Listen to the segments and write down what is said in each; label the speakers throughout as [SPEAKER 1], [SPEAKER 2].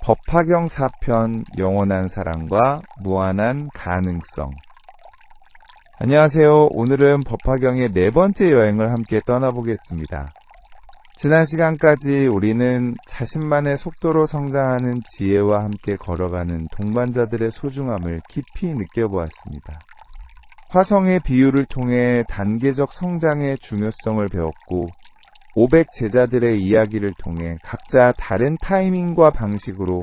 [SPEAKER 1] 법화경 4편 영원한 사랑과 무한한 가능성. 안녕하세요. 오늘은 법화경의 네 번째 여행을 함께 떠나보겠습니다. 지난 시간까지 우리는 자신만의 속도로 성장하는 지혜와 함께 걸어가는 동반자들의 소중함을 깊이 느껴보았습니다. 화성의 비유를 통해 단계적 성장의 중요성을 배웠고 500 제자들의 이야기를 통해 각자 다른 타이밍과 방식으로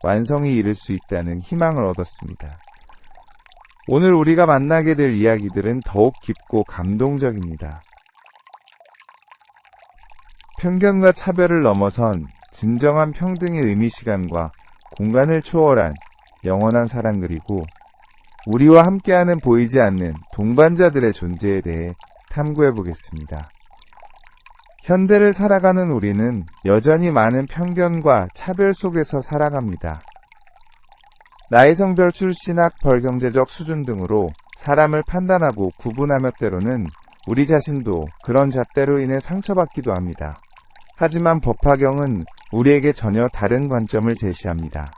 [SPEAKER 1] 완성에 이를 수 있다는 희망을 얻었습니다. 오늘 우리가 만나게 될 이야기들은 더욱 깊고 감동적입니다. 편견과 차별을 넘어선 진정한 평등의 의미 시간과 공간을 초월한 영원한 사랑, 그리고 우리와 함께하는 보이지 않는 동반자들의 존재에 대해 탐구해 보겠습니다. 현대를 살아가는 우리는 여전히 많은 편견과 차별 속에서 살아갑니다. 나이, 성별, 출신학, 벌경제적 수준 등으로 사람을 판단하고 구분하며 때로는 우리 자신도 그런 잣대로 인해 상처받기도 합니다. 하지만 법화경은 우리에게 전혀 다른 관점을 제시합니다.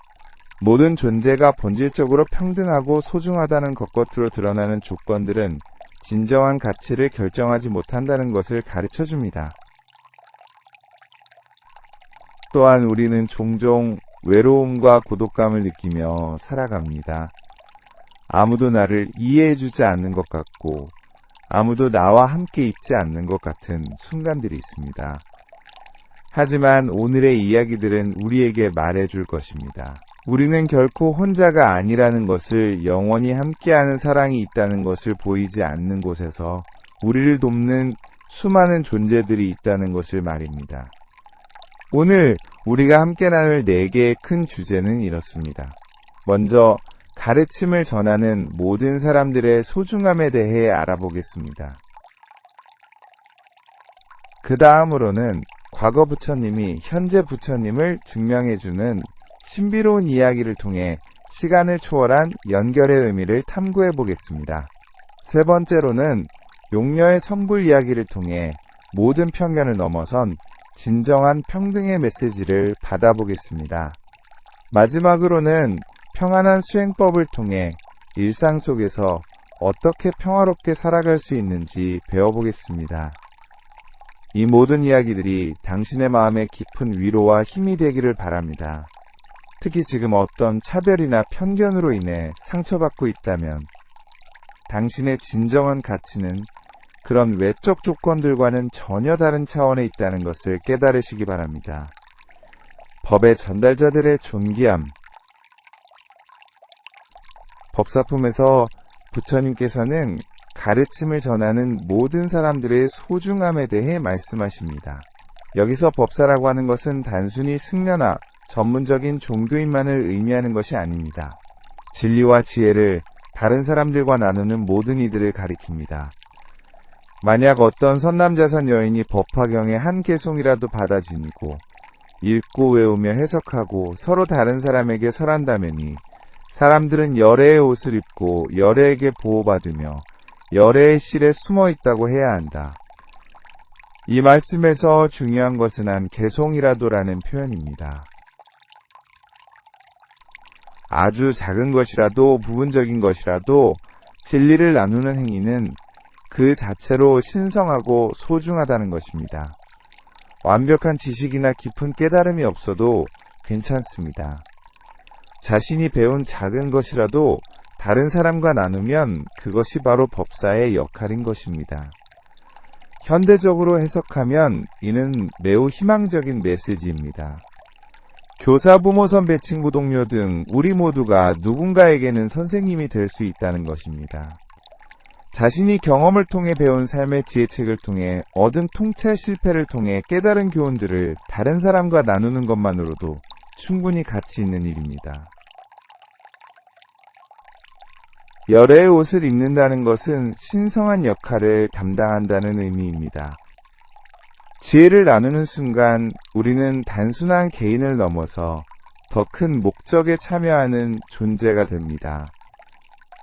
[SPEAKER 1] 모든 존재가 본질적으로 평등하고 소중하다는 것 겉으로 드러나는 조건들은 진정한 가치를 결정하지 못한다는 것을 가르쳐줍니다. 또한 우리는 종종 외로움과 고독감을 느끼며 살아갑니다. 아무도 나를 이해해주지 않는 것 같고 아무도 나와 함께 있지 않는 것 같은 순간들이 있습니다. 하지만 오늘의 이야기들은 우리에게 말해줄 것입니다. 우리는 결코 혼자가 아니라는 것을, 영원히 함께하는 사랑이 있다는 것을 보이지 않는 곳에서 우리를 돕는 수많은 존재들이 있다는 것을 말입니다. 오늘 우리가 함께 나눌 4개의 큰 주제는 이렇습니다. 먼저 가르침을 전하는 모든 사람들의 소중함에 대해 알아보겠습니다. 그 다음으로는 과거 부처님이 현재 부처님을 증명해주는 신비로운 이야기를 통해 시간을 초월한 연결의 의미를 탐구해 보겠습니다. 세 번째로는 용녀의 성불 이야기를 통해 모든 편견을 넘어선 진정한 평등의 메시지를 받아보겠습니다. 마지막으로는 평안한 수행법을 통해 일상 속에서 어떻게 평화롭게 살아갈 수 있는지 배워보겠습니다. 이 모든 이야기들이 당신의 마음에 깊은 위로와 힘이 되기를 바랍니다. 특히 지금 어떤 차별이나 편견으로 인해 상처받고 있다면 당신의 진정한 가치는 그런 외적 조건들과는 전혀 다른 차원에 있다는 것을 깨달으시기 바랍니다. 법의 전달자들의 존귀함. 법사품에서 부처님께서는 가르침을 전하는 모든 사람들의 소중함에 대해 말씀하십니다. 여기서 법사라고 하는 것은 단순히 승려나 전문적인 종교인만을 의미하는 것이 아닙니다. 진리와 지혜를 다른 사람들과 나누는 모든 이들을 가리킵니다. 만약 어떤 선남자선 여인이 법화경의 한 개송이라도 받아 지니고 읽고 외우며 해석하고 서로 다른 사람에게 설한다면이 사람들은 열애의 옷을 입고 열애에게 보호받으며 열애의 실에 숨어 있다고 해야 한다. 이 말씀에서 중요한 것은 한 개송이라도라는 표현입니다. 아주 작은 것이라도 부분적인 것이라도 진리를 나누는 행위는 그 자체로 신성하고 소중하다는 것입니다. 완벽한 지식이나 깊은 깨달음이 없어도 괜찮습니다. 자신이 배운 작은 것이라도 다른 사람과 나누면 그것이 바로 법사의 역할인 것입니다. 현대적으로 해석하면 이는 매우 희망적인 메시지입니다. 교사, 부모, 선배, 친구, 동료 등 우리 모두가 누군가에게는 선생님이 될 수 있다는 것입니다. 자신이 경험을 통해 배운 삶의 지혜책을 통해 얻은 통찰 실패를 통해 깨달은 교훈들을 다른 사람과 나누는 것만으로도 충분히 가치 있는 일입니다. 열애의 옷을 입는다는 것은 신성한 역할을 담당한다는 의미입니다. 지혜를 나누는 순간 우리는 단순한 개인을 넘어서 더 큰 목적에 참여하는 존재가 됩니다.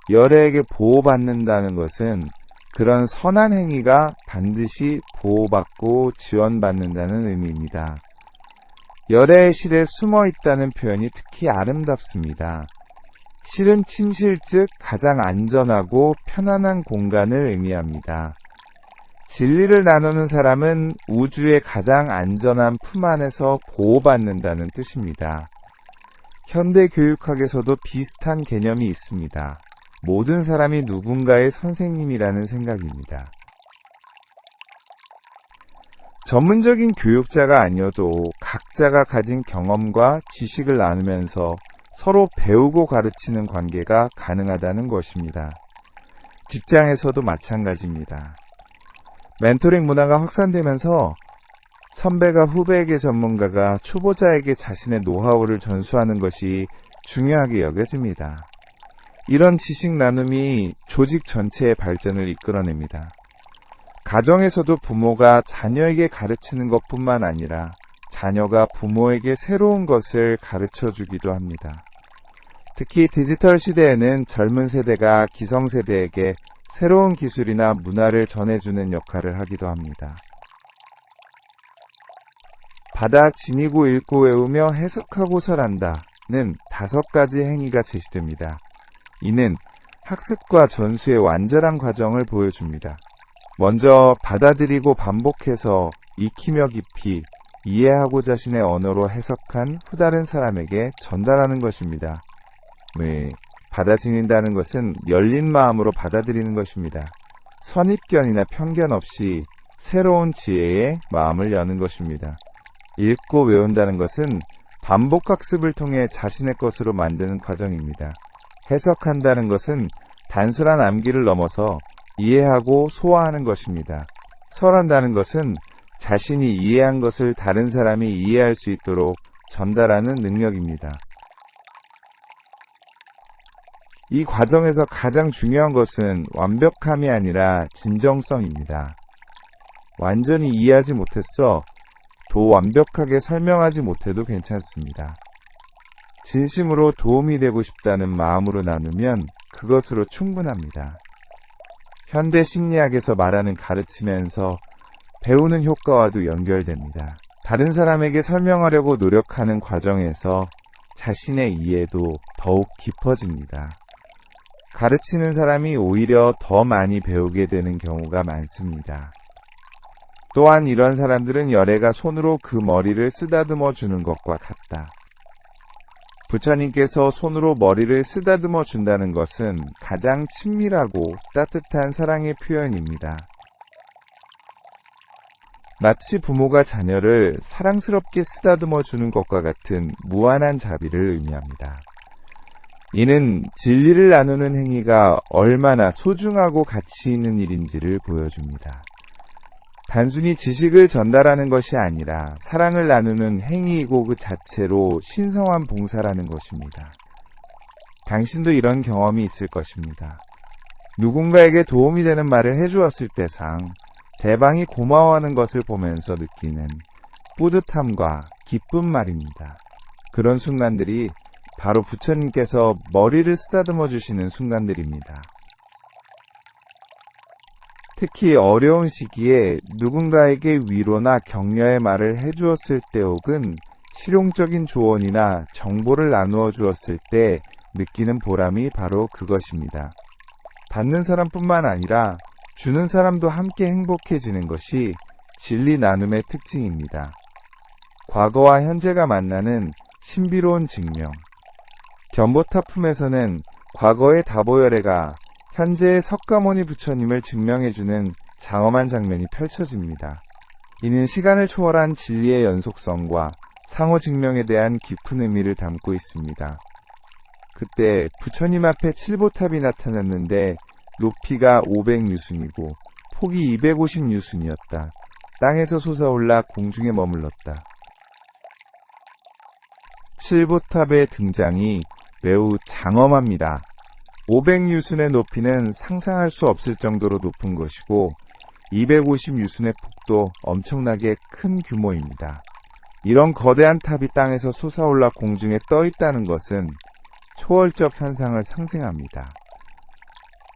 [SPEAKER 1] 열애에게 보호받는다는 것은 그런 선한 행위가 반드시 보호받고 지원받는다는 의미입니다. 열애의 실에 숨어 있다는 표현이 특히 아름답습니다. 실은 침실 즉 가장 안전하고 편안한 공간을 의미합니다. 진리를 나누는 사람은 우주의 가장 안전한 품 안에서 보호받는다는 뜻입니다. 현대 교육학에서도 비슷한 개념이 있습니다. 모든 사람이 누군가의 선생님이라는 생각입니다. 전문적인 교육자가 아니어도 각자가 가진 경험과 지식을 나누면서 서로 배우고 가르치는 관계가 가능하다는 것입니다. 직장에서도 마찬가지입니다. 멘토링 문화가 확산되면서 선배가 후배에게 전문가가 초보자에게 자신의 노하우를 전수하는 것이 중요하게 여겨집니다. 이런 지식 나눔이 조직 전체의 발전을 이끌어냅니다. 가정에서도 부모가 자녀에게 가르치는 것뿐만 아니라 자녀가 부모에게 새로운 것을 가르쳐주기도 합니다. 특히 디지털 시대에는 젊은 세대가 기성세대에게 새로운 기술이나 문화를 전해주는 역할을 하기도 합니다. 받아 지니고 읽고 외우며 해석하고 설한다는 5가지 행위가 제시됩니다. 이는 학습과 전수의 완전한 과정을 보여줍니다. 먼저 받아들이고 반복해서 익히며 깊이 이해하고 자신의 언어로 해석한 후다른 사람에게 전달하는 것입니다. 받아들인다는 것은 열린 마음으로 받아들이는 것입니다. 선입견이나 편견 없이 새로운 지혜에 마음을 여는 것입니다. 읽고 외운다는 것은 반복 학습을 통해 자신의 것으로 만드는 과정입니다. 해석한다는 것은 단순한 암기를 넘어서 이해하고 소화하는 것입니다. 설한다는 것은 자신이 이해한 것을 다른 사람이 이해할 수 있도록 전달하는 능력입니다. 이 과정에서 가장 중요한 것은 완벽함이 아니라 진정성입니다. 완전히 이해하지 못했어 더 완벽하게 설명하지 못해도 괜찮습니다. 진심으로 도움이 되고 싶다는 마음으로 나누면 그것으로 충분합니다. 현대 심리학에서 말하는 가르치면서 배우는 효과와도 연결됩니다. 다른 사람에게 설명하려고 노력하는 과정에서 자신의 이해도 더욱 깊어집니다. 가르치는 사람이 오히려 더 많이 배우게 되는 경우가 많습니다. 또한 이런 사람들은 열애가 손으로 그 머리를 쓰다듬어 주는 것과 같다. 부처님께서 손으로 머리를 쓰다듬어 준다는 것은 가장 친밀하고 따뜻한 사랑의 표현입니다. 마치 부모가 자녀를 사랑스럽게 쓰다듬어 주는 것과 같은 무한한 자비를 의미합니다. 이는 진리를 나누는 행위가 얼마나 소중하고 가치 있는 일인지를 보여줍니다. 단순히 지식을 전달하는 것이 아니라 사랑을 나누는 행위이고 그 자체로 신성한 봉사라는 것입니다. 당신도 이런 경험이 있을 것입니다. 누군가에게 도움이 되는 말을 해주었을 때상 대방이 고마워하는 것을 보면서 느끼는 뿌듯함과 기쁨 말입니다. 그런 순간들이 바로 부처님께서 머리를 쓰다듬어 주시는 순간들입니다. 특히 어려운 시기에 누군가에게 위로나 격려의 말을 해주었을 때 혹은 실용적인 조언이나 정보를 나누어 주었을 때 느끼는 보람이 바로 그것입니다. 받는 사람뿐만 아니라 주는 사람도 함께 행복해지는 것이 진리 나눔의 특징입니다. 과거와 현재가 만나는 신비로운 증명. 견보타품에서는 과거의 다보열애가 현재의 석가모니 부처님을 증명해주는 장엄한 장면이 펼쳐집니다. 이는 시간을 초월한 진리의 연속성과 상호 증명에 대한 깊은 의미를 담고 있습니다. 그때 부처님 앞에 칠보탑이 나타났는데 높이가 500유순이고 폭이 250유순이었다. 땅에서 솟아올라 공중에 머물렀다. 칠보탑의 등장이 매우 장엄합니다. 500유순의 높이는 상상할 수 없을 정도로 높은 것이고 250유순의 폭도 엄청나게 큰 규모입니다. 이런 거대한 탑이 땅에서 솟아올라 공중에 떠 있다는 것은 초월적 현상을 상징합니다.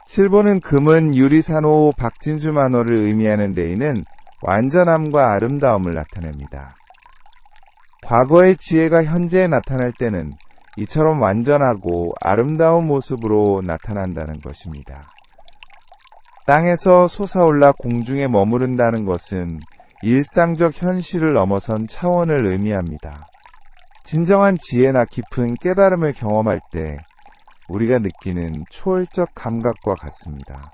[SPEAKER 1] 7번은 금은 유리산호 박진주 만호를 의미하는 데에는 완전함과 아름다움을 나타냅니다. 과거의 지혜가 현재에 나타날 때는 이처럼 완전하고 아름다운 모습으로 나타난다는 것입니다. 땅에서 솟아올라 공중에 머무른다는 것은 일상적 현실을 넘어선 차원을 의미합니다. 진정한 지혜나 깊은 깨달음을 경험할 때 우리가 느끼는 초월적 감각과 같습니다.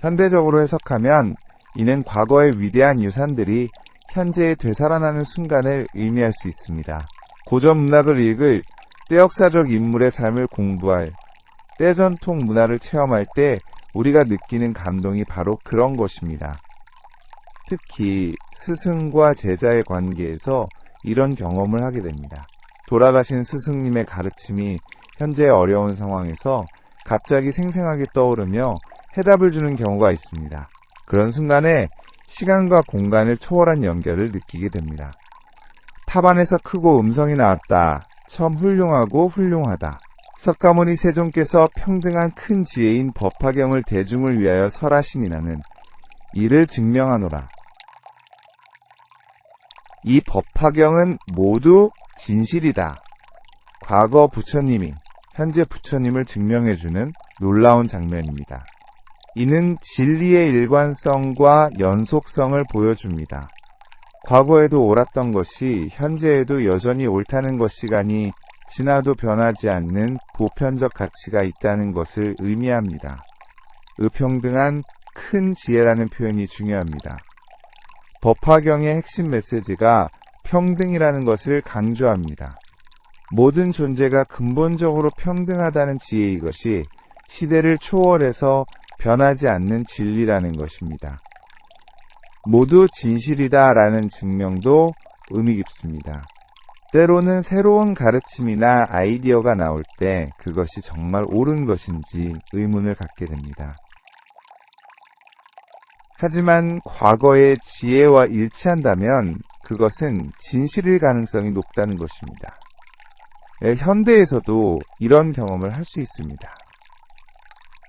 [SPEAKER 1] 현대적으로 해석하면 이는 과거의 위대한 유산들이 현재에 되살아나는 순간을 의미할 수 있습니다. 고전 문학을 읽을 때역사적 인물의 삶을 공부할 때전통 문화를 체험할 때 우리가 느끼는 감동이 바로 그런 것입니다. 특히 스승과 제자의 관계에서 이런 경험을 하게 됩니다. 돌아가신 스승님의 가르침이 현재의 어려운 상황에서 갑자기 생생하게 떠오르며 해답을 주는 경우가 있습니다. 그런 순간에 시간과 공간을 초월한 연결을 느끼게 됩니다. 탑안에서 크고 음성이 나왔다. 참 훌륭하고 훌륭하다. 석가모니 세존께서 평등한 큰 지혜인 법화경을 대중을 위하여 설하시니라는 이를 증명하노라. 이 법화경은 모두 진실이다. 과거 부처님이 현재 부처님을 증명해주는 놀라운 장면입니다. 이는 진리의 일관성과 연속성을 보여줍니다. 과거에도 옳았던 것이 현재에도 여전히 옳다는 것이가니 지나도 변하지 않는 보편적 가치가 있다는 것을 의미합니다. 의평등한 큰 지혜라는 표현이 중요합니다. 법화경의 핵심 메시지가 평등이라는 것을 강조합니다. 모든 존재가 근본적으로 평등하다는 지혜 이것이 시대를 초월해서 변하지 않는 진리라는 것입니다. 모두 진실이다라는 증명도 의미 깊습니다. 때로는 새로운 가르침이나 아이디어가 나올 때 그것이 정말 옳은 것인지 의문을 갖게 됩니다. 하지만 과거의 지혜와 일치한다면 그것은 진실일 가능성이 높다는 것입니다. 현대에서도 이런 경험을 할 수 있습니다.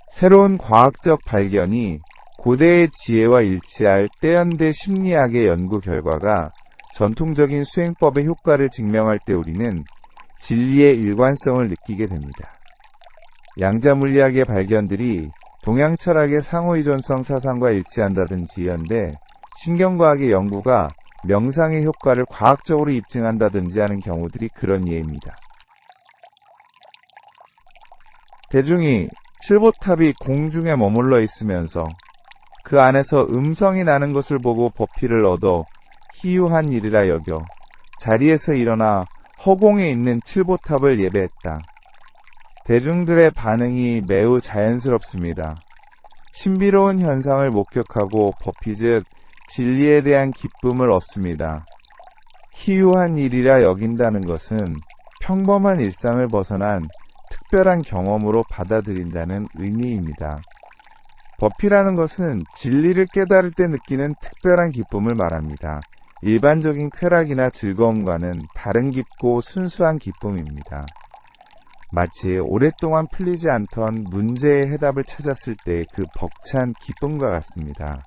[SPEAKER 1] 새로운 과학적 발견이 고대의 지혜와 일치할 때현대 심리학의 연구 결과가 전통적인 수행법의 효과를 증명할 때 우리는 진리의 일관성을 느끼게 됩니다. 양자물리학의 발견들이 동양 철학의 상호의존성 사상과 일치한다든지 현대 신경과학의 연구가 명상의 효과를 과학적으로 입증한다든지 하는 경우들이 그런 예입니다. 대중이 칠보탑이 공중에 머물러 있으면서 그 안에서 음성이 나는 것을 보고 법피를 얻어 희유한 일이라 여겨 자리에서 일어나 허공에 있는 칠보탑을 예배했다. 대중들의 반응이 매우 자연스럽습니다. 신비로운 현상을 목격하고 법피 즉 진리에 대한 기쁨을 얻습니다. 희유한 일이라 여긴다는 것은 평범한 일상을 벗어난 특별한 경험으로 받아들인다는 의미입니다. 법피라는 것은 진리를 깨달을 때 느끼는 특별한 기쁨을 말합니다. 일반적인 쾌락이나 즐거움과는 다른 깊고 순수한 기쁨입니다. 마치 오랫동안 풀리지 않던 문제의 해답을 찾았을 때 그 벅찬 기쁨과 같습니다.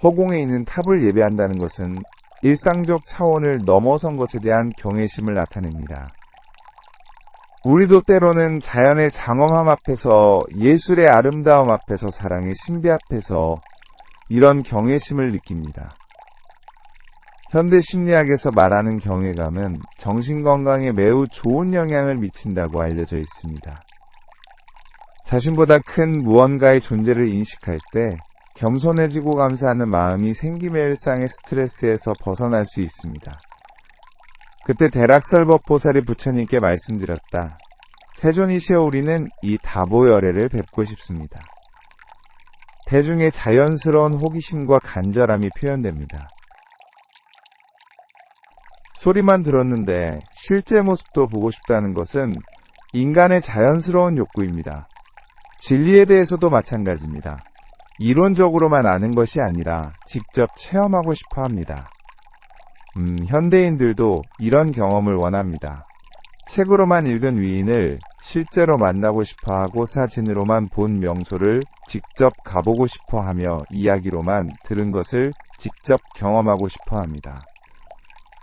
[SPEAKER 1] 허공에 있는 탑을 예배한다는 것은 일상적 차원을 넘어선 것에 대한 경외심을 나타냅니다. 우리도 때로는 자연의 장엄함 앞에서 예술의 아름다움 앞에서 사랑의 신비 앞에서 이런 경외심을 느낍니다. 현대 심리학에서 말하는 경외감은 정신건강에 매우 좋은 영향을 미친다고 알려져 있습니다. 자신보다 큰 무언가의 존재를 인식할 때 겸손해지고 감사하는 마음이 생김의 일상의 스트레스에서 벗어날 수 있습니다. 그때 대락설법보살이 부처님께 말씀드렸다. 세존이시여 우리는 이 다보열애를 뵙고 싶습니다. 대중의 자연스러운 호기심과 간절함이 표현됩니다. 소리만 들었는데 실제 모습도 보고 싶다는 것은 인간의 자연스러운 욕구입니다. 진리에 대해서도 마찬가지입니다. 이론적으로만 아는 것이 아니라 직접 체험하고 싶어 합니다. 현대인들도 이런 경험을 원합니다. 책으로만 읽은 위인을 실제로 만나고 싶어하고 사진으로만 본 명소를 직접 가보고 싶어하며 이야기로만 들은 것을 직접 경험하고 싶어합니다.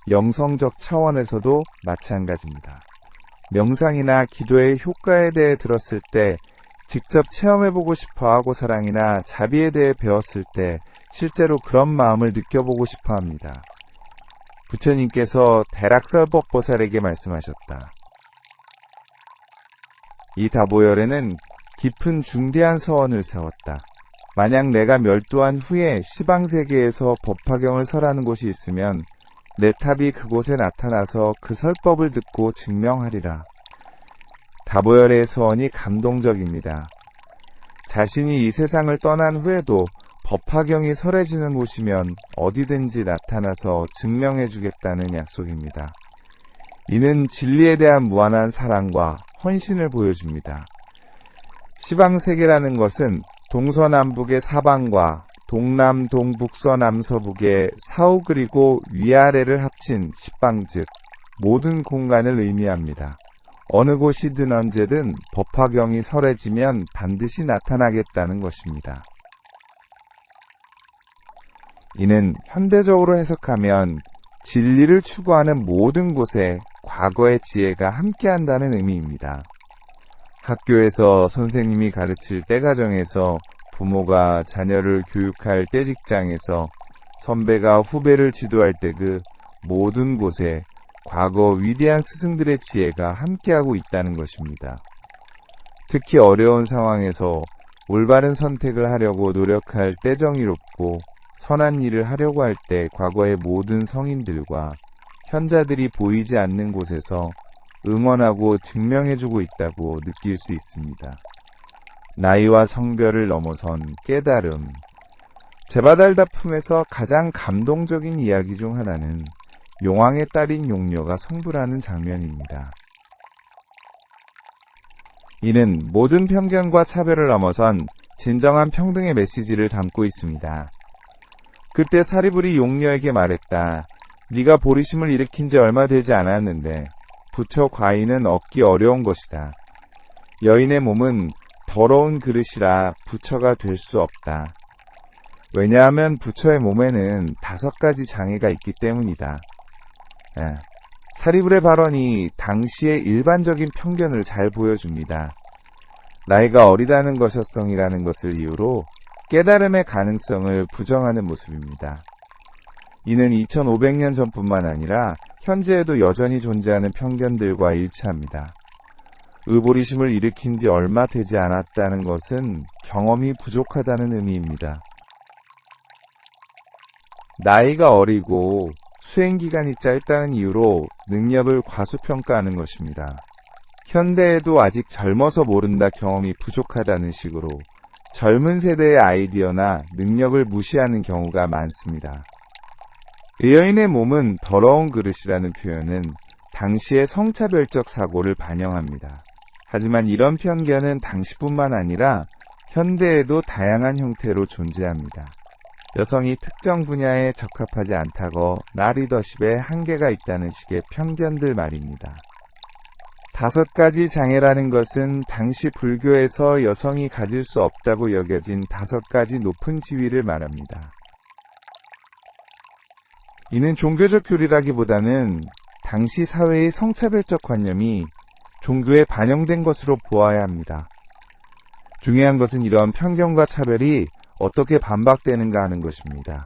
[SPEAKER 1] 영성적 차원에서도 마찬가지입니다. 명상이나 기도의 효과에 대해 들었을 때 직접 체험해보고 싶어하고 사랑이나 자비에 대해 배웠을 때 실제로 그런 마음을 느껴보고 싶어합니다. 부처님께서 대락설법보살에게 말씀하셨다. 이 다보열에는 깊은 중대한 서원을 세웠다. 만약 내가 멸도한 후에 시방세계에서 법화경을 설하는 곳이 있으면 내 탑이 그곳에 나타나서 그 설법을 듣고 증명하리라. 다보열의 서원이 감동적입니다. 자신이 이 세상을 떠난 후에도 법화경이 설해지는 곳이면 어디든지 나타나서 증명해주겠다는 약속입니다. 이는 진리에 대한 무한한 사랑과 헌신을 보여줍니다. 시방세계라는 것은 동서남북의 사방과 동남, 동북, 서남, 서북의 사후 그리고 위아래를 합친 십방 즉 모든 공간을 의미합니다. 어느 곳이든 언제든 법화경이 설해지면 반드시 나타나겠다는 것입니다. 이는 현대적으로 해석하면 진리를 추구하는 모든 곳에 과거의 지혜가 함께한다는 의미입니다. 학교에서 선생님이 가르칠 때 가정에서 부모가 자녀를 교육할 때 직장에서 선배가 후배를 지도할 때 그 모든 곳에 과거 위대한 스승들의 지혜가 함께하고 있다는 것입니다. 특히 어려운 상황에서 올바른 선택을 하려고 노력할 때 정의롭고 선한 일을 하려고 할 때 과거의 모든 성인들과 현자들이 보이지 않는 곳에서 응원하고 증명해주고 있다고 느낄 수 있습니다. 나이와 성별을 넘어선 깨달음. 제바달다 품에서 가장 감동적인 이야기 중 하나는 용왕의 딸인 용녀가 성불하는 장면입니다. 이는 모든 편견과 차별을 넘어선 진정한 평등의 메시지를 담고 있습니다. 그때 사리불이 용녀에게 말했다. 네가 보리심을 일으킨 지 얼마 되지 않았는데 부처 과인은 얻기 어려운 것이다. 여인의 몸은 더러운 그릇이라 부처가 될 수 없다. 왜냐하면 부처의 몸에는 5가지 장애가 있기 때문이다. 사리불의 발언이 당시의 일반적인 편견을 잘 보여줍니다. 나이가 어리다는 것여성이라는 것을 이유로 깨달음의 가능성을 부정하는 모습입니다. 이는 2500년 전뿐만 아니라 현재에도 여전히 존재하는 편견들과 일치합니다. 의보리심을 일으킨 지 얼마 되지 않았다는 것은 경험이 부족하다는 의미입니다. 나이가 어리고 수행기간이 짧다는 이유로 능력을 과소평가하는 것입니다. 현대에도 아직 젊어서 모른다 경험이 부족하다는 식으로 젊은 세대의 아이디어나 능력을 무시하는 경우가 많습니다. 여인의 몸은 더러운 그릇이라는 표현은 당시의 성차별적 사고를 반영합니다. 하지만 이런 편견은 당시뿐만 아니라 현대에도 다양한 형태로 존재합니다. 여성이 특정 분야에 적합하지 않다고 나 리더십에 한계가 있다는 식의 편견들 말입니다. 5가지 장애라는 것은 당시 불교에서 여성이 가질 수 없다고 여겨진 5가지 높은 지위를 말합니다. 이는 종교적 교리라기보다는 당시 사회의 성차별적 관념이 종교에 반영된 것으로 보아야 합니다. 중요한 것은 이러한 편견과 차별이 어떻게 반박되는가 하는 것입니다.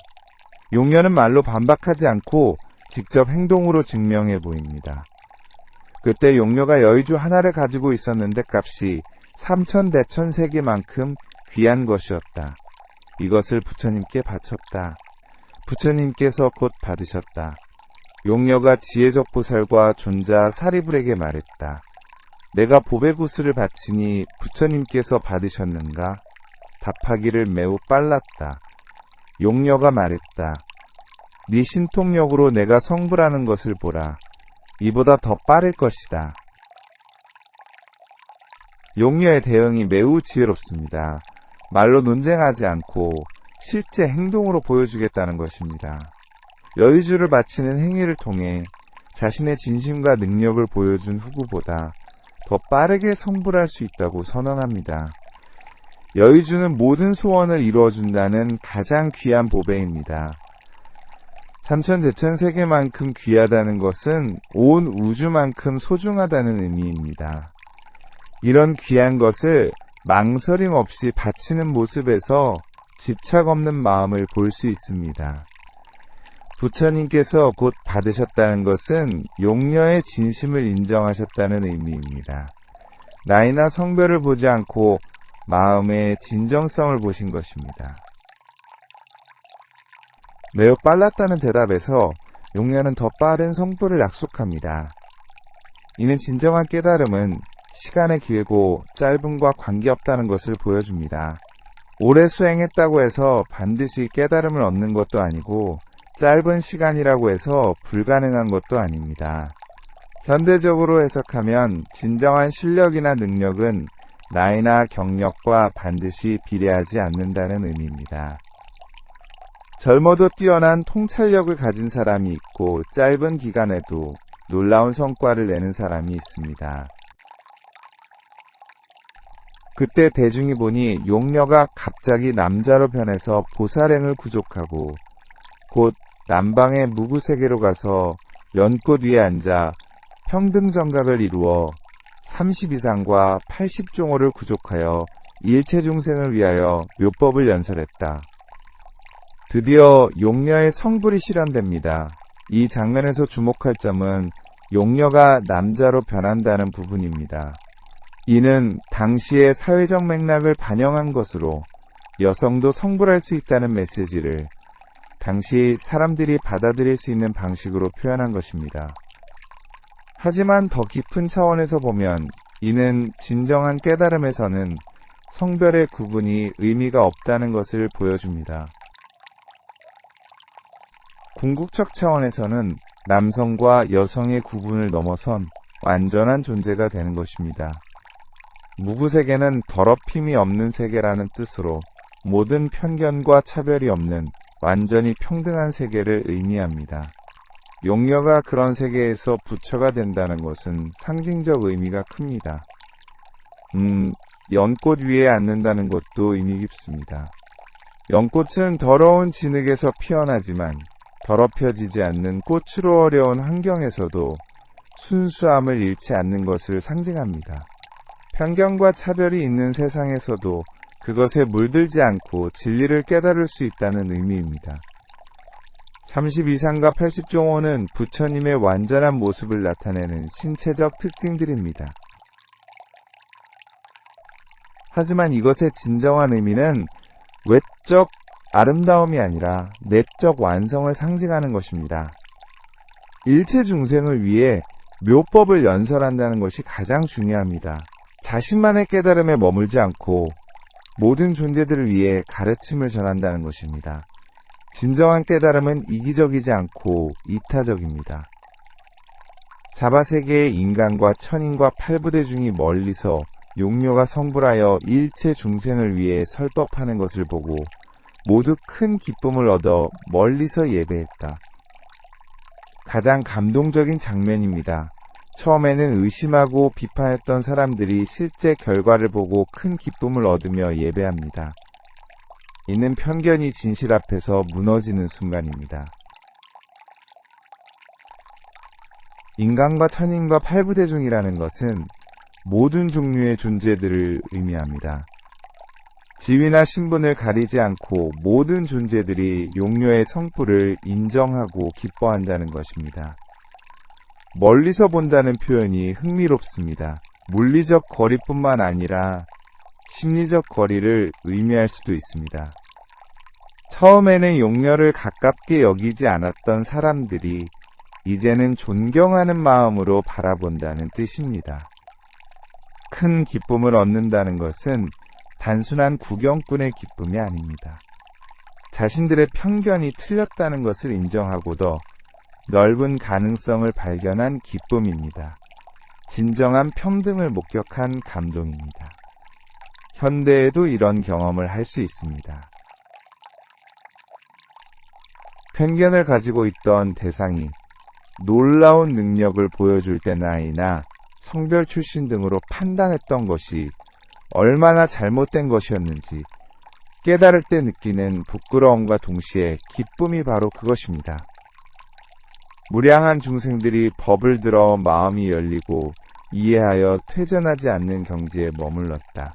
[SPEAKER 1] 용녀는 말로 반박하지 않고 직접 행동으로 증명해 보입니다. 그때 용녀가 여의주 하나를 가지고 있었는데 값이 3000대천 세계만큼 귀한 것이었다. 이것을 부처님께 바쳤다. 부처님께서 곧 받으셨다. 용녀가 지혜적 보살과 존자 사리불에게 말했다. 내가 보배구슬을 바치니 부처님께서 받으셨는가? 답하기를 매우 빨랐다. 용녀가 말했다. 네 신통력으로 내가 성불하는 것을 보라. 이보다 더 빠를 것이다. 용녀의 대응이 매우 지혜롭습니다. 말로 논쟁하지 않고 실제 행동으로 보여주겠다는 것입니다. 여의주를 바치는 행위를 통해 자신의 진심과 능력을 보여준 후구보다 더 빠르게 성불할 수 있다고 선언합니다. 여의주는 모든 소원을 이루어준다는 가장 귀한 보배입니다. 삼천대천 세계만큼 귀하다는 것은 온 우주만큼 소중하다는 의미입니다. 이런 귀한 것을 망설임 없이 바치는 모습에서 집착 없는 마음을 볼 수 있습니다. 부처님께서 곧 받으셨다는 것은 용녀의 진심을 인정하셨다는 의미입니다. 나이나 성별을 보지 않고 마음의 진정성을 보신 것입니다. 매우 빨랐다는 대답에서 용녀는 더 빠른 성불을 약속합니다. 이는 진정한 깨달음은 시간의 길고 짧음과 관계없다는 것을 보여줍니다. 오래 수행했다고 해서 반드시 깨달음을 얻는 것도 아니고 짧은 시간이라고 해서 불가능한 것도 아닙니다. 현대적으로 해석하면 진정한 실력이나 능력은 나이나 경력과 반드시 비례하지 않는다는 의미입니다. 젊어도 뛰어난 통찰력을 가진 사람이 있고 짧은 기간에도 놀라운 성과를 내는 사람이 있습니다. 그때 대중이 보니 용녀가 갑자기 남자로 변해서 보살행을 구족하고 곧 남방의 무구세계로 가서 연꽃 위에 앉아 평등정각을 이루어 30이상과 80종호를 구족하여 일체중생을 위하여 묘법을 연설했다. 드디어 용녀의 성불이 실현됩니다. 이 장면에서 주목할 점은 용녀가 남자로 변한다는 부분입니다. 이는 당시의 사회적 맥락을 반영한 것으로 여성도 성불할 수 있다는 메시지를 당시 사람들이 받아들일 수 있는 방식으로 표현한 것입니다. 하지만 더 깊은 차원에서 보면 이는 진정한 깨달음에서는 성별의 구분이 의미가 없다는 것을 보여줍니다. 궁극적 차원에서는 남성과 여성의 구분을 넘어선 완전한 존재가 되는 것입니다. 무구세계는 더럽힘이 없는 세계라는 뜻으로 모든 편견과 차별이 없는 완전히 평등한 세계를 의미합니다. 용녀가 그런 세계에서 부처가 된다는 것은 상징적 의미가 큽니다. 연꽃 위에 앉는다는 것도 의미 깊습니다. 연꽃은 더러운 진흙에서 피어나지만 더럽혀지지 않는 꽃으로 어려운 환경에서도 순수함을 잃지 않는 것을 상징합니다. 편견과 차별이 있는 세상에서도 그것에 물들지 않고 진리를 깨달을 수 있다는 의미입니다. 32상과 80종호는 부처님의 완전한 모습을 나타내는 신체적 특징들입니다. 하지만 이것의 진정한 의미는 외적 아름다움이 아니라 내적 완성을 상징하는 것입니다. 일체 중생을 위해 묘법을 연설한다는 것이 가장 중요합니다. 자신만의 깨달음에 머물지 않고 모든 존재들을 위해 가르침을 전한다는 것입니다. 진정한 깨달음은 이기적이지 않고 이타적입니다. 자바세계의 인간과 천인과 팔부대 중이 멀리서 용녀가 성불하여 일체 중생을 위해 설법하는 것을 보고 모두 큰 기쁨을 얻어 멀리서 예배했다. 가장 감동적인 장면입니다. 처음에는 의심하고 비판했던 사람들이 실제 결과를 보고 큰 기쁨을 얻으며 예배합니다. 이는 편견이 진실 앞에서 무너지는 순간입니다. 인간과 천인과 팔부대중이라는 것은 모든 종류의 존재들을 의미합니다. 지위나 신분을 가리지 않고 모든 존재들이 용녀의 성불을 인정하고 기뻐한다는 것입니다. 멀리서 본다는 표현이 흥미롭습니다. 물리적 거리뿐만 아니라 심리적 거리를 의미할 수도 있습니다. 처음에는 용녀를 가깝게 여기지 않았던 사람들이 이제는 존경하는 마음으로 바라본다는 뜻입니다. 큰 기쁨을 얻는다는 것은 단순한 구경꾼의 기쁨이 아닙니다. 자신들의 편견이 틀렸다는 것을 인정하고 더 넓은 가능성을 발견한 기쁨입니다. 진정한 평등을 목격한 감동입니다. 현대에도 이런 경험을 할 수 있습니다. 편견을 가지고 있던 대상이 놀라운 능력을 보여줄 때나 성별 출신 등으로 판단했던 것이 얼마나 잘못된 것이었는지 깨달을 때 느끼는 부끄러움과 동시에 기쁨이 바로 그것입니다. 무량한 중생들이 법을 들어 마음이 열리고 이해하여 퇴전하지 않는 경지에 머물렀다.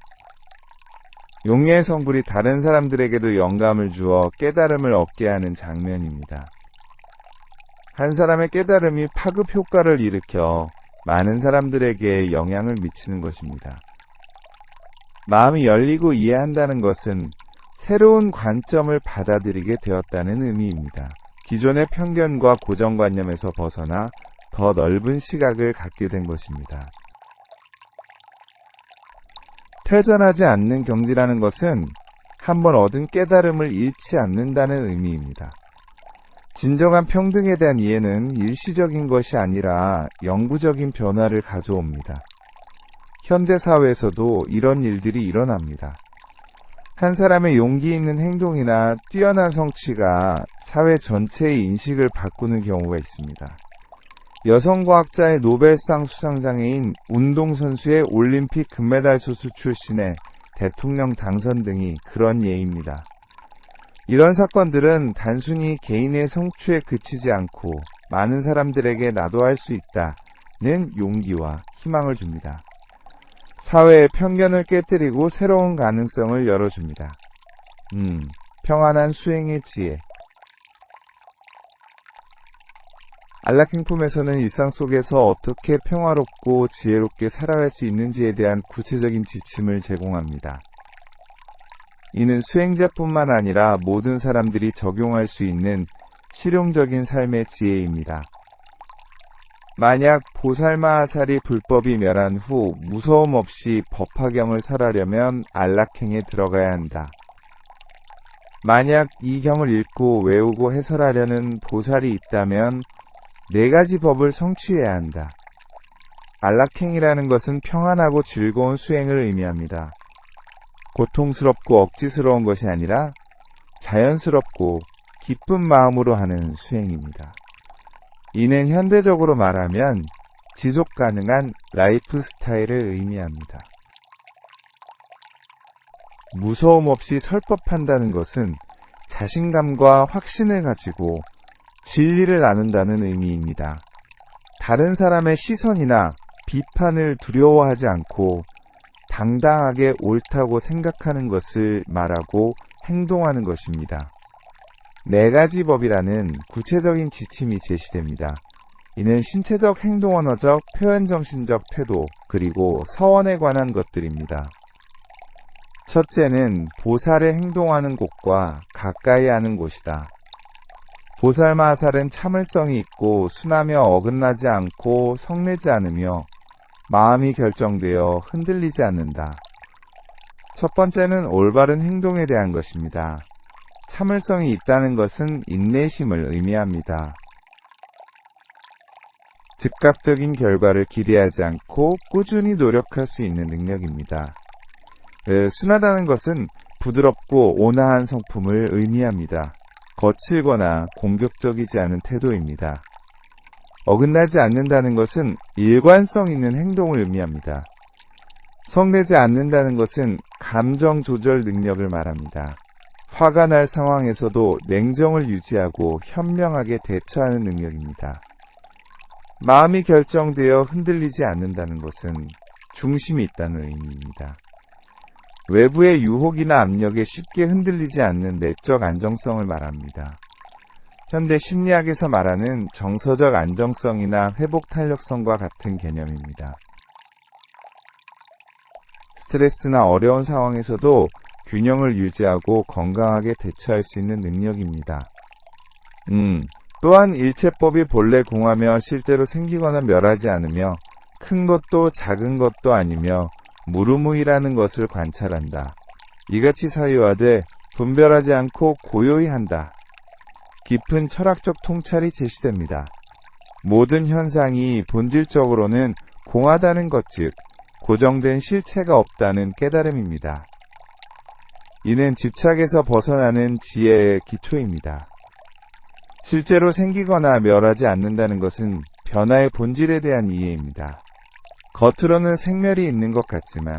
[SPEAKER 1] 용예의 성불이 다른 사람들에게도 영감을 주어 깨달음을 얻게 하는 장면입니다. 한 사람의 깨달음이 파급 효과를 일으켜 많은 사람들에게 영향을 미치는 것입니다. 마음이 열리고 이해한다는 것은 새로운 관점을 받아들이게 되었다는 의미입니다. 기존의 편견과 고정관념에서 벗어나 더 넓은 시각을 갖게 된 것입니다. 퇴전하지 않는 경지라는 것은 한번 얻은 깨달음을 잃지 않는다는 의미입니다. 진정한 평등에 대한 이해는 일시적인 것이 아니라 영구적인 변화를 가져옵니다. 현대사회에서도 이런 일들이 일어납니다. 한 사람의 용기 있는 행동이나 뛰어난 성취가 사회 전체의 인식을 바꾸는 경우가 있습니다. 여성과학자의 노벨상 수상장애인 운동선수의 올림픽 금메달 소수 출신의 대통령 당선 등이 그런 예입니다. 이런 사건들은 단순히 개인의 성취에 그치지 않고 많은 사람들에게 나도 할 수 있다는 용기와 희망을 줍니다. 사회의 편견을 깨뜨리고 새로운 가능성을 열어줍니다. 평안한 수행의 지혜. 안락행품에서는 일상 속에서 어떻게 평화롭고 지혜롭게 살아갈 수 있는지에 대한 구체적인 지침을 제공합니다. 이는 수행자뿐만 아니라 모든 사람들이 적용할 수 있는 실용적인 삶의 지혜입니다. 만약 보살마하살이 불법이 멸한 후 무서움 없이 법화경을 설하려면 안락행에 들어가야 한다. 만약 이 경을 읽고 외우고 해설하려는 보살이 있다면 4가지 법을 성취해야 한다. 안락행이라는 것은 평안하고 즐거운 수행을 의미합니다. 고통스럽고 억지스러운 것이 아니라 자연스럽고 기쁜 마음으로 하는 수행입니다. 이는 현대적으로 말하면 지속 가능한 라이프 스타일을 의미합니다. 무서움 없이 설법한다는 것은 자신감과 확신을 가지고 진리를 나눈다는 의미입니다. 다른 사람의 시선이나 비판을 두려워하지 않고 당당하게 옳다고 생각하는 것을 말하고 행동하는 것입니다. 4가지 법이라는 구체적인 지침이 제시됩니다. 이는 신체적 행동 언어적, 표현 정신적 태도, 그리고 서원에 관한 것들입니다. 첫째는 보살의 행동하는 곳과 가까이 하는 곳이다. 보살마하살은 참을성이 있고 순하며 어긋나지 않고 성내지 않으며 마음이 결정되어 흔들리지 않는다. 첫 번째는 올바른 행동에 대한 것입니다. 참을성이 있다는 것은 인내심을 의미합니다. 즉각적인 결과를 기대하지 않고 꾸준히 노력할 수 있는 능력입니다. 순하다는 것은 부드럽고 온화한 성품을 의미합니다. 거칠거나 공격적이지 않은 태도입니다. 어긋나지 않는다는 것은 일관성 있는 행동을 의미합니다. 성내지 않는다는 것은 감정 조절 능력을 말합니다. 화가 날 상황에서도 냉정을 유지하고 현명하게 대처하는 능력입니다. 마음이 결정되어 흔들리지 않는다는 것은 중심이 있다는 의미입니다. 외부의 유혹이나 압력에 쉽게 흔들리지 않는 내적 안정성을 말합니다. 현대 심리학에서 말하는 정서적 안정성이나 회복 탄력성과 같은 개념입니다. 스트레스나 어려운 상황에서도 균형을 유지하고 건강하게 대처할 수 있는 능력입니다. 또한 일체법이 본래 공하며 실제로 생기거나 멸하지 않으며 큰 것도 작은 것도 아니며 무르무이라는 것을 관찰한다. 이같이 사유하되 분별하지 않고 고요히 한다. 깊은 철학적 통찰이 제시됩니다. 모든 현상이 본질적으로는 공하다는 것 즉 고정된 실체가 없다는 깨달음입니다. 이는 집착에서 벗어나는 지혜의 기초입니다. 실제로 생기거나 멸하지 않는다는 것은 변화의 본질에 대한 이해입니다. 겉으로는 생멸이 있는 것 같지만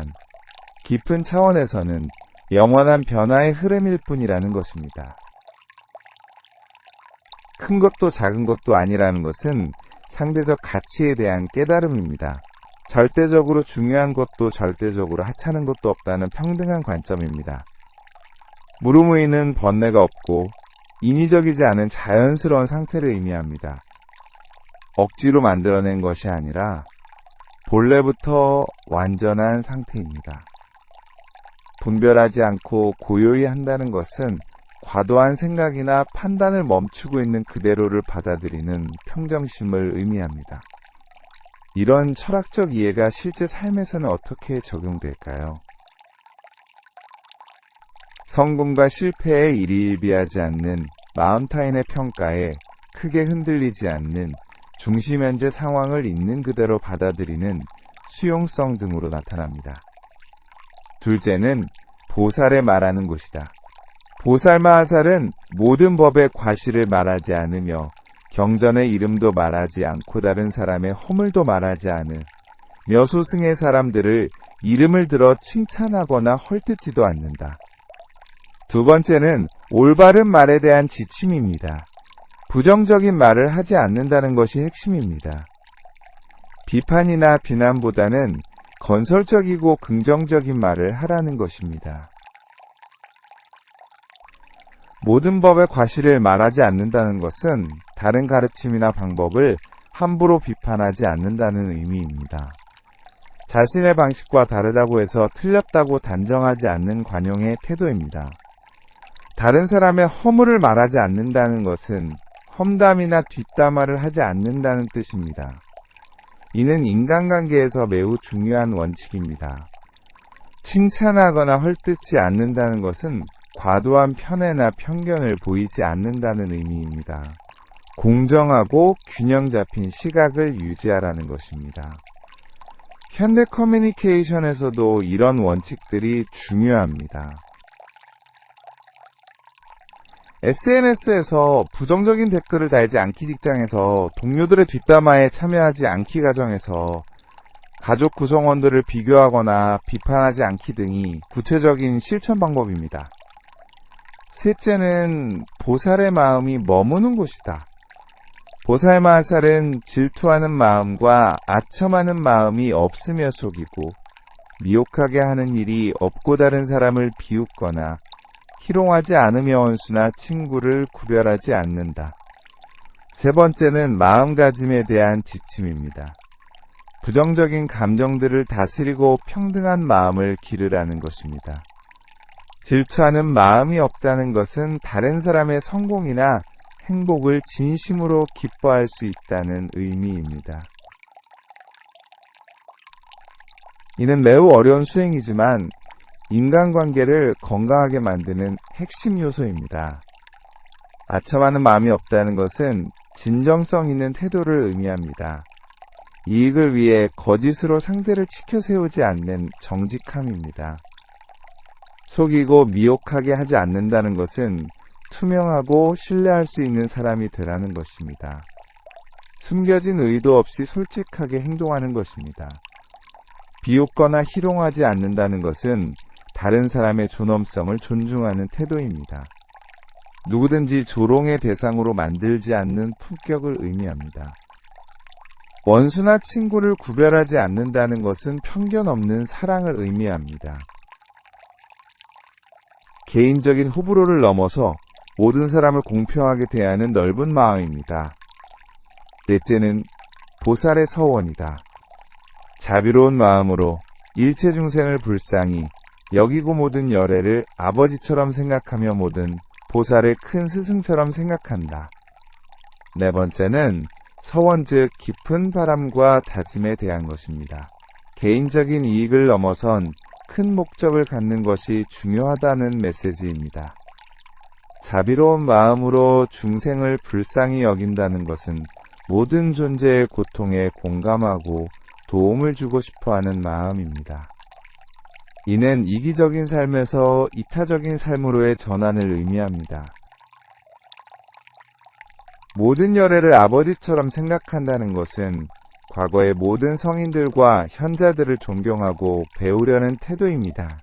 [SPEAKER 1] 깊은 차원에서는 영원한 변화의 흐름일 뿐이라는 것입니다. 큰 것도 작은 것도 아니라는 것은 상대적 가치에 대한 깨달음입니다. 절대적으로 중요한 것도 절대적으로 하찮은 것도 없다는 평등한 관점입니다. 무르무이는 번뇌가 없고 인위적이지 않은 자연스러운 상태를 의미합니다. 억지로 만들어낸 것이 아니라 본래부터 완전한 상태입니다. 분별하지 않고 고요히 한다는 것은 과도한 생각이나 판단을 멈추고 있는 그대로를 받아들이는 평정심을 의미합니다. 이런 철학적 이해가 실제 삶에서는 어떻게 적용될까요? 성공과 실패에 일희일비하지 않는 마음 타인의 평가에 크게 흔들리지 않는 중심 현재 상황을 있는 그대로 받아들이는 수용성 등으로 나타납니다. 둘째는 보살에 말하는 곳이다. 보살마하살은 모든 법의 과실을 말하지 않으며 경전의 이름도 말하지 않고 다른 사람의 허물도 말하지 않으며 소승의 사람들을 이름을 들어 칭찬하거나 헐뜯지도 않는다. 두 번째는 올바른 말에 대한 지침입니다. 부정적인 말을 하지 않는다는 것이 핵심입니다. 비판이나 비난보다는 건설적이고 긍정적인 말을 하라는 것입니다. 모든 법의 과실을 말하지 않는다는 것은 다른 가르침이나 방법을 함부로 비판하지 않는다는 의미입니다. 자신의 방식과 다르다고 해서 틀렸다고 단정하지 않는 관용의 태도입니다. 다른 사람의 허물을 말하지 않는다는 것은 험담이나 뒷담화를 하지 않는다는 뜻입니다. 이는 인간관계에서 매우 중요한 원칙입니다. 칭찬하거나 헐뜯지 않는다는 것은 과도한 편애나 편견을 보이지 않는다는 의미입니다. 공정하고 균형 잡힌 시각을 유지하라는 것입니다. 현대 커뮤니케이션에서도 이런 원칙들이 중요합니다. SNS에서 부정적인 댓글을 달지 않기 직장에서 동료들의 뒷담화에 참여하지 않기 가정에서 가족 구성원들을 비교하거나 비판하지 않기 등이 구체적인 실천 방법입니다. 셋째는 보살의 마음이 머무는 곳이다. 보살마하살은 질투하는 마음과 아첨하는 마음이 없으며 속이고 미혹하게 하는 일이 없고 다른 사람을 비웃거나 희롱하지 않으며 원수나 친구를 구별하지 않는다. 세 번째는 마음가짐에 대한 지침입니다. 부정적인 감정들을 다스리고 평등한 마음을 기르라는 것입니다. 질투하는 마음이 없다는 것은 다른 사람의 성공이나 행복을 진심으로 기뻐할 수 있다는 의미입니다. 이는 매우 어려운 수행이지만 인간관계를 건강하게 만드는 핵심 요소입니다. 아첨하는 마음이 없다는 것은 진정성 있는 태도를 의미합니다. 이익을 위해 거짓으로 상대를 치켜 세우지 않는 정직함입니다. 속이고 미혹하게 하지 않는다는 것은 투명하고 신뢰할 수 있는 사람이 되라는 것입니다. 숨겨진 의도 없이 솔직하게 행동하는 것입니다. 비웃거나 희롱하지 않는다는 것은 다른 사람의 존엄성을 존중하는 태도입니다. 누구든지 조롱의 대상으로 만들지 않는 품격을 의미합니다. 원수나 친구를 구별하지 않는다는 것은 편견 없는 사랑을 의미합니다. 개인적인 호불호를 넘어서 모든 사람을 공평하게 대하는 넓은 마음입니다. 넷째는 보살의 서원이다. 자비로운 마음으로 일체 중생을 불쌍히 여기고 모든 열애를 아버지처럼 생각하며 모든 보살을 큰 스승처럼 생각한다. 네 번째는 서원 즉 깊은 바람과 다짐에 대한 것입니다. 개인적인 이익을 넘어선 큰 목적을 갖는 것이 중요하다는 메시지입니다. 자비로운 마음으로 중생을 불쌍히 여긴다는 것은 모든 존재의 고통에 공감하고 도움을 주고 싶어하는 마음입니다. 이는 이기적인 삶에서 이타적인 삶으로의 전환을 의미합니다. 모든 열애를 아버지처럼 생각한다는 것은 과거의 모든 성인들과 현자들을 존경하고 배우려는 태도입니다.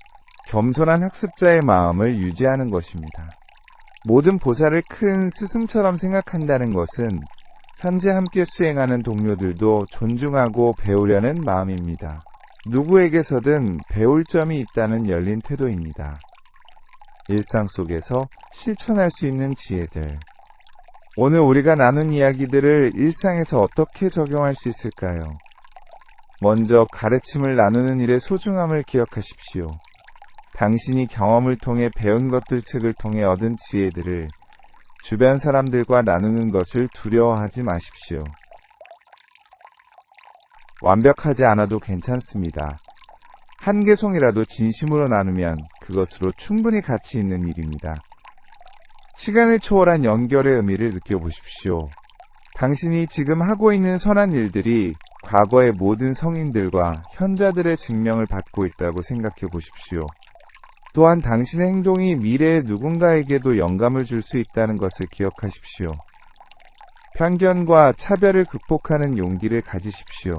[SPEAKER 1] 겸손한 학습자의 마음을 유지하는 것입니다. 모든 보살을 큰 스승처럼 생각한다는 것은 현재 함께 수행하는 동료들도 존중하고 배우려는 마음입니다. 누구에게서든 배울 점이 있다는 열린 태도입니다. 일상 속에서 실천할 수 있는 지혜들. 오늘 우리가 나눈 이야기들을 일상에서 어떻게 적용할 수 있을까요? 먼저 가르침을 나누는 일의 소중함을 기억하십시오. 당신이 경험을 통해 배운 것들 책을 통해 얻은 지혜들을 주변 사람들과 나누는 것을 두려워하지 마십시오. 완벽하지 않아도 괜찮습니다. 한 개송이라도 진심으로 나누면 그것으로 충분히 가치 있는 일입니다. 시간을 초월한 연결의 의미를 느껴보십시오. 당신이 지금 하고 있는 선한 일들이 과거의 모든 성인들과 현자들의 증명을 받고 있다고 생각해 보십시오. 또한 당신의 행동이 미래의 누군가에게도 영감을 줄 수 있다는 것을 기억하십시오. 편견과 차별을 극복하는 용기를 가지십시오.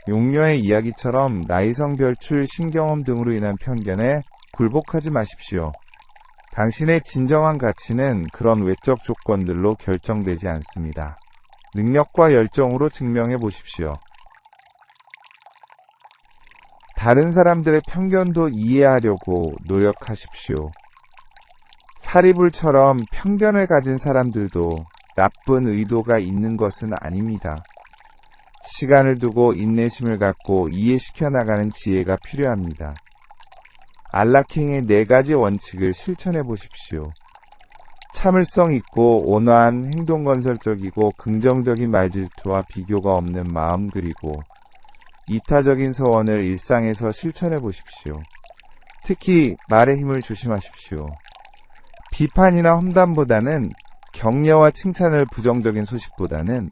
[SPEAKER 1] 용녀의 이야기처럼 나이성 별출, 신경험 등으로 인한 편견에 굴복하지 마십시오. 당신의 진정한 가치는 그런 외적 조건들로 결정되지 않습니다. 능력과 열정으로 증명해 보십시오. 다른 사람들의 편견도 이해하려고 노력하십시오. 사리불처럼 편견을 가진 사람들도 나쁜 의도가 있는 것은 아닙니다. 시간을 두고 인내심을 갖고 이해시켜 나가는 지혜가 필요합니다. 안락행의 4가지 원칙을 실천해 보십시오. 참을성 있고 온화한 행동건설적이고 긍정적인 말질투와 비교가 없는 마음, 그리고 이타적인 서원을 일상에서 실천해 보십시오. 특히 말의 힘을 조심하십시오. 비판이나 험담보다는 격려와 칭찬을, 부정적인 소식보다는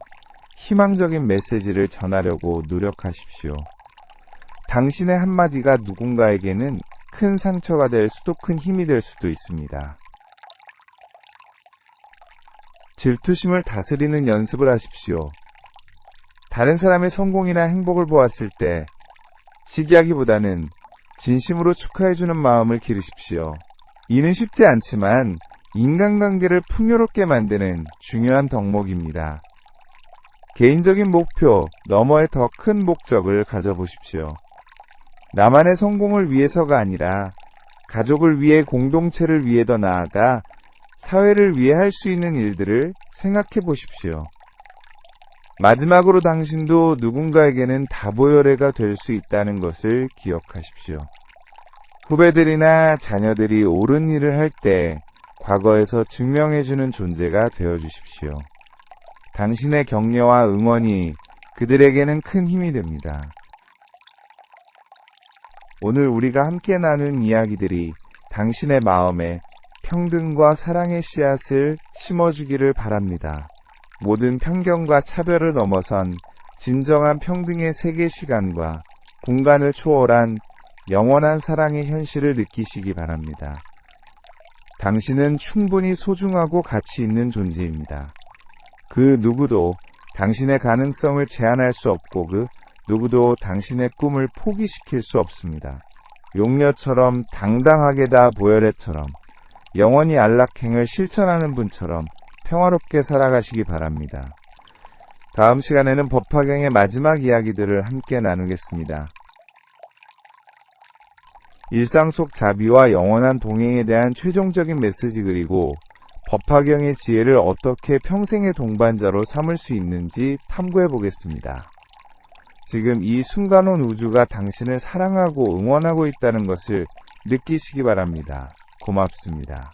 [SPEAKER 1] 희망적인 메시지를 전하려고 노력하십시오. 당신의 한마디가 누군가에게는 큰 상처가 될 수도 큰 힘이 될 수도 있습니다. 질투심을 다스리는 연습을 하십시오. 다른 사람의 성공이나 행복을 보았을 때 시기하기보다는 진심으로 축하해주는 마음을 기르십시오. 이는 쉽지 않지만 인간관계를 풍요롭게 만드는 중요한 덕목입니다. 개인적인 목표 너머의 더 큰 목적을 가져보십시오. 나만의 성공을 위해서가 아니라 가족을 위해, 공동체를 위해, 더 나아가 사회를 위해 할 수 있는 일들을 생각해 보십시오. 마지막으로 당신도 누군가에게는 다보혈애가 될 수 있다는 것을 기억하십시오. 후배들이나 자녀들이 옳은 일을 할 때 과거에서 증명해주는 존재가 되어주십시오. 당신의 격려와 응원이 그들에게는 큰 힘이 됩니다. 오늘 우리가 함께 나눈 이야기들이 당신의 마음에 평등과 사랑의 씨앗을 심어주기를 바랍니다. 모든 편견과 차별을 넘어선 진정한 평등의 세계, 시간과 공간을 초월한 영원한 사랑의 현실을 느끼시기 바랍니다. 당신은 충분히 소중하고 가치 있는 존재입니다. 그 누구도 당신의 가능성을 제한할 수 없고 그 누구도 당신의 꿈을 포기시킬 수 없습니다. 용녀처럼 당당하게 다 보혈애처럼 영원히 안락행을 실천하는 분처럼 평화롭게 살아가시기 바랍니다. 다음 시간에는 법화경의 마지막 이야기들을 함께 나누겠습니다. 일상 속 자비와 영원한 동행에 대한 최종적인 메시지, 그리고 법화경의 지혜를 어떻게 평생의 동반자로 삼을 수 있는지 탐구해 보겠습니다. 지금 이 순간 온 우주가 당신을 사랑하고 응원하고 있다는 것을 느끼시기 바랍니다. 고맙습니다.